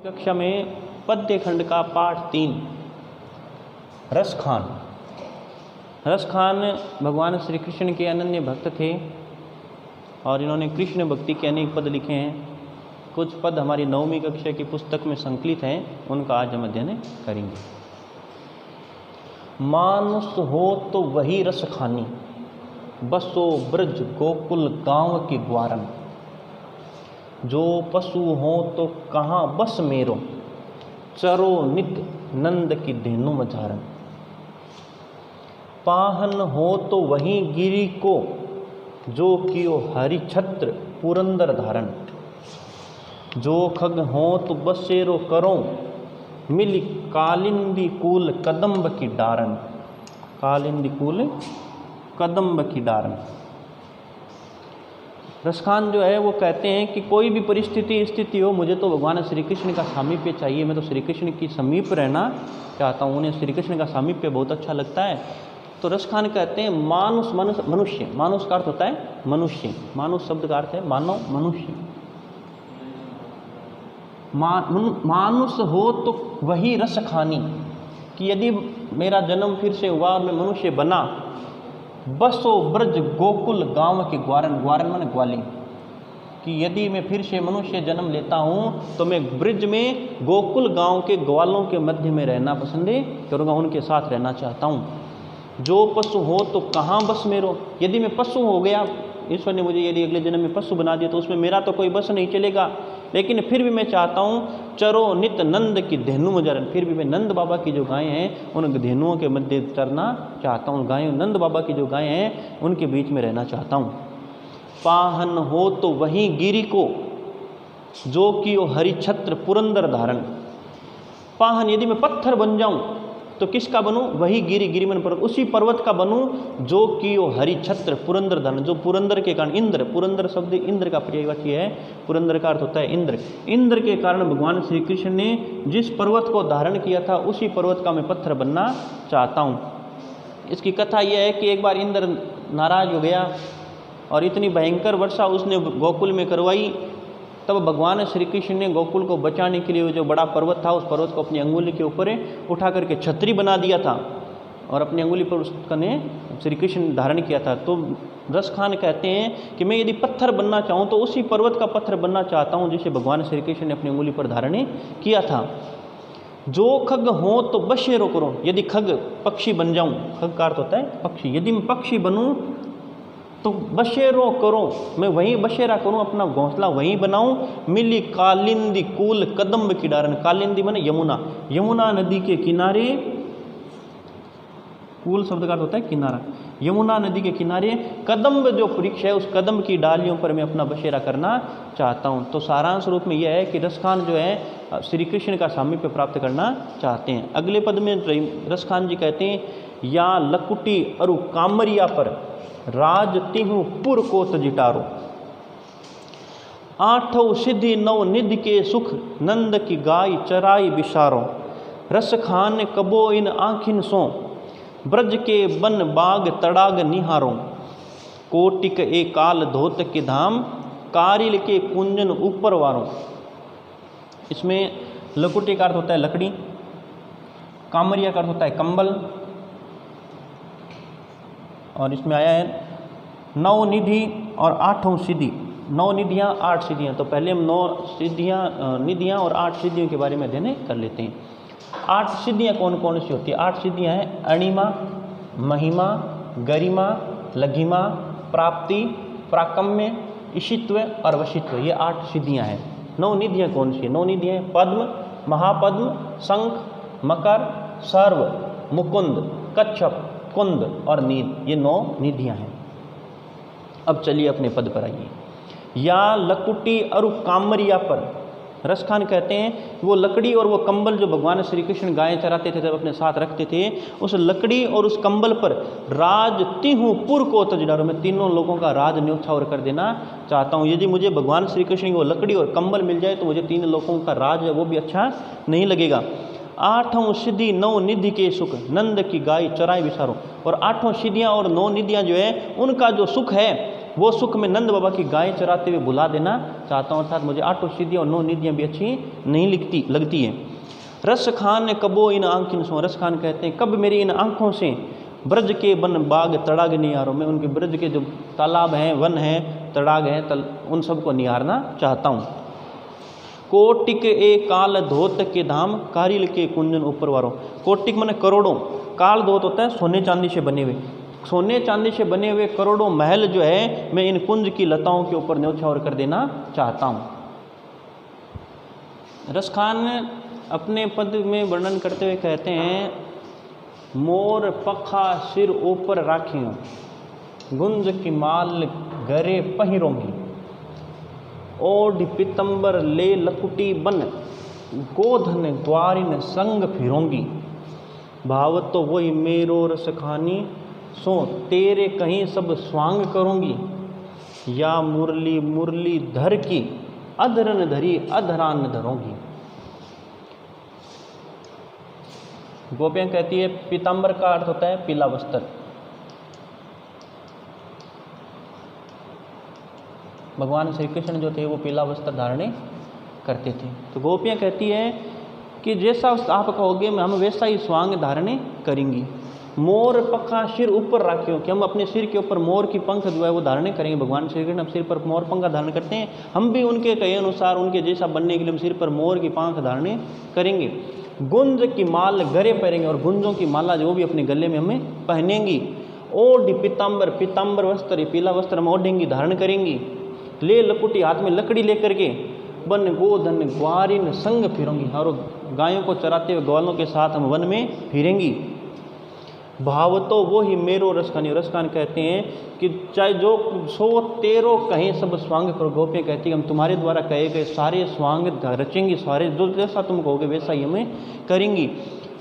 कक्षा में पद्य खंड का पाठ 3 रसखान। रसखान भगवान श्री कृष्ण के अनन्य भक्त थे और इन्होंने कृष्ण भक्ति के अनेक पद लिखे हैं। कुछ पद हमारी 9वीं कक्षा की पुस्तक में संकलित हैं, उनका आज हम अध्ययन करेंगे। मानुष हो तो वही रसखानी, बसो ब्रज गोकुल गांव की ग्वारन। जो पशु हो तो कहाँ बस मेरो, चरो नित नंद की धेनु मझारन। पाहन हो तो वहीं गिरी को, जो कियो हरि छत्र पुरंदर धारण। जो खग हो तो बसेरो करो, मिली कालिंदी कूल कदम्ब की डारन। कालिंदी कूल कदम्ब की डारन। रसखान जो है वो कहते हैं कि कोई भी परिस्थिति स्थिति हो, मुझे तो भगवान श्री कृष्ण का सामीप्य चाहिए। मैं तो श्री कृष्ण की समीप रहना चाहता हूँ, उन्हें श्री कृष्ण का सामीप्य बहुत अच्छा लगता है। तो रसखान कहते हैं मानुष मनुष्य, मानुष का अर्थ होता है मनुष्य, मानुष शब्द का अर्थ है मानव मनुष्य। मानुष हो तो वही रसखानी, कि यदि मेरा जन्म फिर से हुआ और मैं मनुष्य बना, बसो ब्रज गोकुल गांव के ग्वारन। ग्वारन माने ग्वाली, कि यदि मैं फिर से मनुष्य जन्म लेता हूँ तो मैं ब्रज में गोकुल गांव के ग्वालों के मध्य में रहना पसंद करूँगा, उनके साथ रहना चाहता हूँ। जो पशु हो तो कहाँ बस मेरो, यदि मैं पशु हो गया, ईश्वर ने मुझे यदि अगले जन्म में पशु बना दिया तो उसमें मेरा तो कोई बस नहीं चलेगा। लेकिन फिर भी मैं चाहता हूँ चरो नित नंद की धेनु मजरन, फिर भी मैं नंद बाबा की जो गायें हैं उन धेनुओं के मध्य चरना चाहता हूँ। गायों नंद बाबा की जो गायें हैं उनके बीच में रहना चाहता हूँ। पाहन हो तो वहीं गिरी को, जो कि ओ हरि छत्र पुरंदर धारण। पाहन, यदि मैं पत्थर बन जाऊँ तो किसका बनूं? वही गिरी, गिरिमन पर्वत, उसी पर्वत का बनूं जो कि ओ हरि छत्र पुरंदर धारण, जो पुरंदर के कारण, इंद्र, पुरंदर शब्द इंद्र का पर्यायवाची है, पुरंदर का अर्थ होता है इंद्र। इंद्र के कारण भगवान श्री कृष्ण ने जिस पर्वत को धारण किया था उसी पर्वत का मैं पत्थर बनना चाहता हूँ। इसकी कथा यह है कि एक बार इंद्र नाराज हो गया और इतनी भयंकर वर्षा उसने गोकुल में करवाई। तब भगवान श्री कृष्ण ने गोकुल को बचाने के लिए जो बड़ा पर्वत था उस पर्वत को अपनी अंगुली के ऊपर उठा करके छतरी बना दिया था और अपनी अंगुली पर उसने श्री कृष्ण धारण किया था। तो रसखान कहते हैं कि मैं यदि पत्थर बनना चाहूँ तो उसी पर्वत का पत्थर बनना चाहता हूँ जिसे भगवान श्री कृष्ण ने अपनी अंगुली पर धारण किया था। जो खग हो तो बशेरो करो, यदि खग पक्षी बन जाऊँ, खग का अर्थ होता है पक्षी, यदि मैं पक्षी बनूँ तो बशेरो करो, मैं वहीं बशेरा करूं, अपना घोंसला वहीं बनाऊं। मिली कालिंदी कूल कदम्ब की डारन। कालिंदी माने यमुना, यमुना नदी के किनारे, कूल शब्द का अर्थ होता है किनारा, यमुना नदी के किनारे कदम्ब जो वृक्ष है उस कदम्ब की डालियों पर मैं अपना बशेरा करना चाहता हूँ। तो सारांश रूप में यह है कि रसखान जो है श्री कृष्ण का सामीप्य प्राप्त करना चाहते हैं। अगले पद में रसखान जी कहते हैं या लकुटी अरु कामरिया पर, राज तिहु पुर को तजिटारो। आठों सिद्धि नव निधि के सुख, नंद की गाय चराई बिसारो। रसखान कबो इन आँखिन सो, ब्रज के बन बाग तड़ाग निहारो। कोटिक एकाल धोत के धाम, कारिल के कुंजन ऊपर वारो। इसमें लकुटी का अर्थ होता है लकड़ी, कामरिया का अर्थ होता है कंबल, और इसमें आया है नौ निधि और आठों सिद्धि। 9 निधियाँ 8 सिद्धियाँ। तो पहले हम 9 सिद्धियाँ, निधियाँ और 8 सिद्धियों के बारे में अध्ययन कर लेते हैं। 8 सिद्धियाँ कौन कौन सी होती है? 8 सिद्धियाँ हैं अणिमा, महिमा, गरिमा, लघिमा, प्राप्ति, प्राकम्य, ईशित्व और वशित्व। ये 8 सिद्धियाँ हैं। 9 निधियाँ कौन सी है? 9 निधियाँ हैं पद्म, महापद्म, शंख, मकर, सर्व, मुकुंद, कच्छप, कुंद और नील। ये 9 निधियाँ हैं। अब चलिए अपने पद पर आइए। या लकुटी और कामरिया पर, रसखान कहते हैं वो लकड़ी और वो कंबल जो भगवान श्री कृष्ण गायें चराते थे तब अपने साथ रखते थे, उस लकड़ी और उस कंबल पर राज तिहु पुर को तजडारो, मैं तीनों लोगों का राज न्योछावर कर देना चाहता हूँ। यदि मुझे भगवान श्री कृष्ण की वो लकड़ी और कंबल मिल जाए तो मुझे 3 लोगों का राज है वो भी अच्छा नहीं लगेगा। 8 सिद्धि 9 निधि के सुख, नंद की गाय चराई विसारो। और 8 सिद्धियाँ और 9 निधियाँ जो है उनका जो सुख है वो सुख मैं नंद बाबा की गाय चराते हुए भुला देना चाहता हूँ। अर्थात मुझे 8 सिद्धियाँ और 9 निधियाँ भी अच्छी नहीं लगती हैं। रस खान कबो इन आँखिन सो, रस खान कहते हैं कब मेरी इन आँखों से ब्रज के वन बाग तड़ाग निहारो, मैं उनके ब्रज के जो तालाब हैं, वन हैं, तड़ाग हैं, उन सबको निहारना चाहता हूँ। कोटिक ए काल धोत के धाम, कारिल के कुंजन ऊपर वारो। कोटिक माने करोड़ों, काल धोत होता है सोने चांदी से बने हुए, सोने चांदी से बने हुए करोड़ों महल जो है मैं इन कुंज की लताओं के ऊपर न्यौछावर कर देना चाहता हूँ। रस खान अपने पद में वर्णन करते हुए कहते हैं, मोर पखा सिर ऊपर राखियों, गुंज की माल गरे पहिरोंगी, ओढ़ पितंबर ले लकुटी बन, गोधन द्वारिन संग फिरोंगी। भाव तो वही मेरो रस खानी, सो तेरे कहीं सब स्वांग करूंगी, या मुरली मुरली धर की, अधरन धरी अधरान धरोंगी। गोपियाँ कहती है पीताम्बर का अर्थ होता है पीला वस्त्र। भगवान श्री कृष्ण जो थे वो पीला वस्त्र धारण करते थे। तो गोपियाँ कहती है कि जैसा आप कहोगे हम वैसा ही स्वांग धारण करेंगी। मोर पखा सिर ऊपर राखियो, कि हम अपने सिर के ऊपर मोर की पंख जो है वो धारण करेंगे। भगवान श्री कृष्ण हम सिर पर मोर पंख धारण करते हैं, हम भी उनके कहे अनुसार उनके जैसा बनने के लिए हम सिर पर मोर की पंख धारण करेंगे। गुंज की माल गले पहनेंगे, और गुंजों की माला जो भी अपने गले में हमें पहनेंगी। ओढ़ पीताम्बर, पीताम्बर वस्त्र पीला वस्त्र हम ओढ़ेंगी धारण करेंगी। ले लकुटी, हाथ में लकड़ी लेकर के, बन गोधन ग्वारिन संग फिरोंगी, और गायों को चराते हुए ग्वालों के साथ हम वन में फिरेंगी। भाव तो वो ही मेरो रसखानी, रसखान कहते हैं कि चाहे जो 100 तेरो कहीं सब स्वांग करो। गोपियाँ कहती है हम तुम्हारे द्वारा कहे गए सारे स्वांग रचेंगी, सारे जो जैसा तुम कहोगे वैसा ही हमें करेंगी।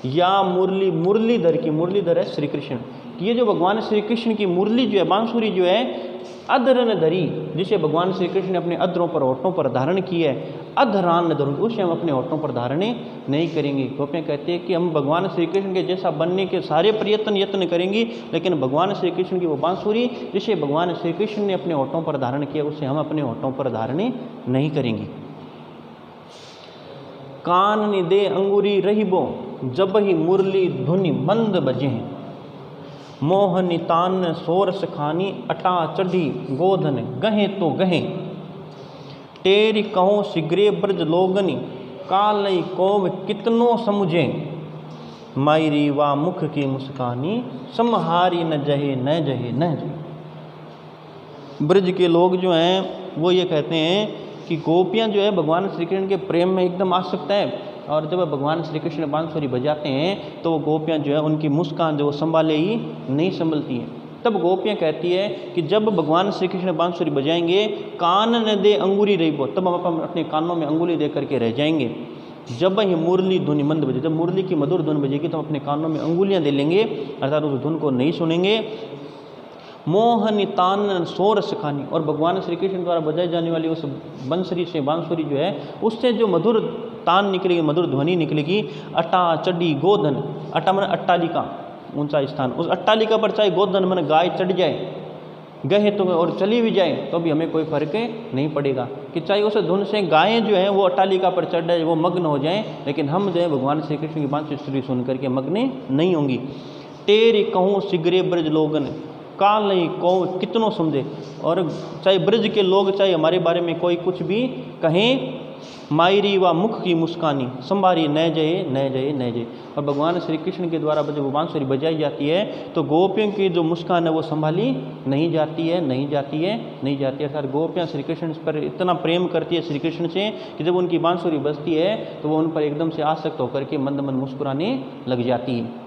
या मुरली मुरलीधर की, मुरलीधर है श्री कृष्ण, ये जो भगवान श्री कृष्ण की मुरली जो है, बांसुरी जो है, अधरन धरी, जिसे भगवान श्री कृष्ण ने अपने अधरों पर होठों पर धारण किया है, अधरान धरूंगी, उसे हम अपने होठों पर धारण नहीं करेंगे। गोपियाँ कहते हैं कि हम भगवान श्री कृष्ण के जैसा बनने के सारे यत्न करेंगी, लेकिन भगवान श्री कृष्ण की वो बांसुरी जिसे भगवान श्री कृष्ण ने अपने होठों पर धारण किया, उसे हम अपने होठों पर धारण नहीं करेंगे। कान दे अंगुरी रहिबो, जब ही मुरली धुनि मंद बजे हैं, मोहनी तान सोरस खानी, अटा चढ़ी गोधन गहे तो गहे, तेरी कहो सिगरे ब्रज लोगनी, कालई कोव कितनो समुझे, मायरी वा मुख की मुस्कानी, समहारी न जहे न जहे न जहे। ब्रज के लोग जो हैं वो ये कहते हैं कि गोपियाँ जो है भगवान श्री कृष्ण के प्रेम में एकदम आसक्त है, और जब भगवान श्री कृष्ण बांसुरी बजाते हैं तो वो गोपियाँ जो है उनकी मुस्कान जो संभाले ही नहीं संभलती हैं। तब गोपियाँ कहती है कि जब भगवान श्री कृष्ण बांसुरी बजाएंगे, कान न दे अंगुरी रहिबो, तब हम अपने कानों में अंगुली दे करके रह जाएंगे। जब ही मुरली धुनि मंद बजे, जब मुरली की मधुर धुन बजेगी तो हम अपने कानों में अंगुलियाँ दे लेंगे, अर्थात उस धुन को नहीं सुनेंगे। मोहनी तान सोरस खानी, और भगवान श्री कृष्ण द्वारा बजाई जाने वाली उस बंसरी से, बांसुरी जो है उससे जो मधुर तान निकलेगी, मधुर ध्वनि निकलेगी। अटा चढ़ी गोधन, अटा मन अट्टालिका, ऊंचा स्थान, उस अट्टालिका पर चाहे गोधन मन गाय चढ़ जाए, गहे तो और चली भी जाए तो भी हमें कोई फर्क नहीं पड़ेगा, कि चाहे उस धुन से गायें जो हैं वो अट्टालिका पर चढ़ जाए, वो मग्न हो जाएं, लेकिन हम जो है भगवान श्री कृष्ण की बांसुरी सुन करके मग्न नहीं होंगी। तेरी कहूँ सिगरे ब्रज लोगन, काल नहीं को कितनों समझे, और चाहे ब्रज के लोग चाहे हमारे बारे में कोई कुछ भी कहें, मायरी व मुख की मुस्कानी, संभारी न जय न जय न जय। और भगवान श्री कृष्ण के द्वारा जब बांसुरी बजाई जाती है तो गोपियों की जो मुस्कान है वो संभाली नहीं जाती है, नहीं जाती है, नहीं जाती है। अर्थात गोपियाँ श्री कृष्ण पर इतना प्रेम करती है श्री कृष्ण से कि जब उनकी बांसुरी बजती है तो वो उन पर एकदम से आसक्त होकर के मंद मंद मुस्कुराने लग जाती है।